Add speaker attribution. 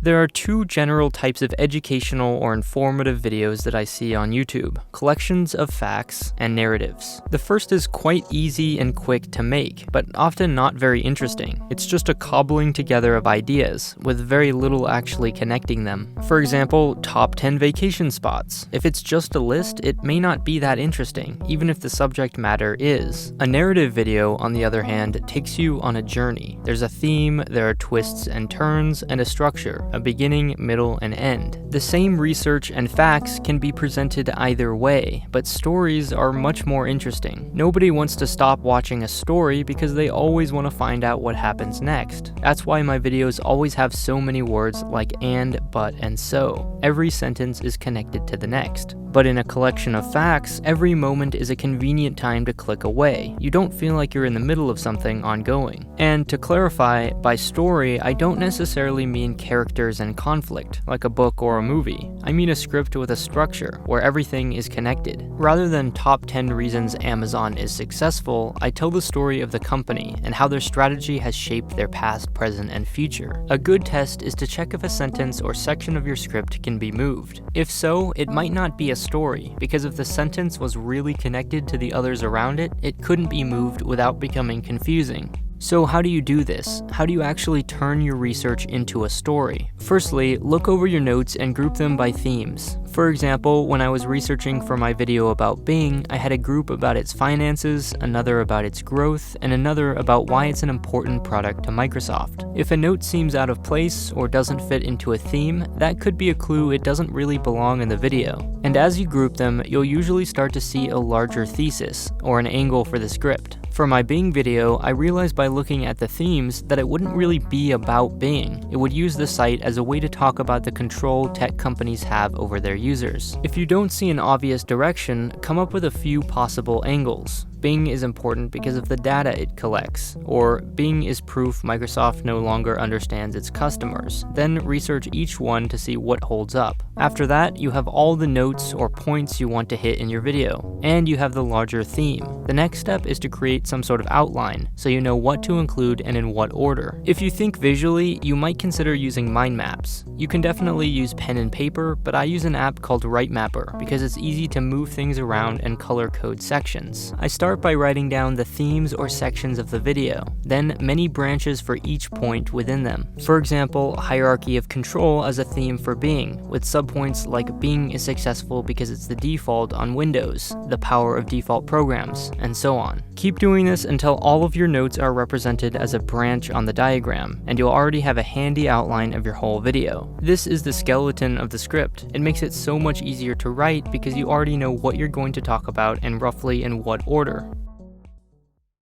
Speaker 1: There are two general types of educational or informative videos that I see on YouTube: collections of facts and narratives. The first is quite easy and quick to make, but often not very interesting. It's just a cobbling together of ideas, with very little actually connecting them. For example, top 10 vacation spots. If it's just a list, it may not be that interesting, even if the subject matter is. A narrative video, on the other hand, takes you on a journey. There's a theme, there are twists and turns, and a structure. A beginning, middle, and end. The same research and facts can be presented either way, but stories are much more interesting. Nobody wants to stop watching a story because they always want to find out what happens next. That's why my videos always have so many words like and, but, and so. Every sentence is connected to the next. But in a collection of facts, every moment is a convenient time to click away. You don't feel like you're in the middle of something ongoing. And to clarify, by story, I don't necessarily mean characters and conflict, like a book or a movie. I mean a script with a structure, where everything is connected. Rather than top 10 reasons Amazon is successful, I tell the story of the company and how their strategy has shaped their past, present, and future. A good test is to check if a sentence or section of your script can be moved. If so, it might not be a story, because if the sentence was really connected to the others around it, it couldn't be moved without becoming confusing. So how do you do this? How do you actually turn your research into a story? Firstly, look over your notes and group them by themes. For example, when I was researching for my video about Bing, I had a group about its finances, another about its growth, and another about why it's an important product to Microsoft. If a note seems out of place or doesn't fit into a theme, that could be a clue it doesn't really belong in the video. And as you group them, you'll usually start to see a larger thesis, or an angle for the script. For my Bing video, I realized by looking at the themes that it wouldn't really be about Bing. It would use the site as a way to talk about the control tech companies have over their users. If you don't see an obvious direction, come up with a few possible angles. Bing is important because of the data it collects, or Bing is proof Microsoft no longer understands its customers. Then research each one to see what holds up. After that, you have all the notes or points you want to hit in your video, and you have the larger theme. The next step is to create some sort of outline, so you know what to include and in what order. If you think visually, you might consider using mind maps. You can definitely use pen and paper, but I use an app called Mapper because it's easy to move things around and color code sections. I start by writing down the themes or sections of the video, then many branches for each point within them. For example, hierarchy of control as a theme for Bing, with subpoints like Bing is successful because it's the default on Windows, the power of default programs, and so on. Keep doing this until all of your notes are represented as a branch on the diagram, and you'll already have a handy outline of your whole video. This is the skeleton of the script. It makes it so much easier to write because you already know what you're going to talk about and roughly in what order.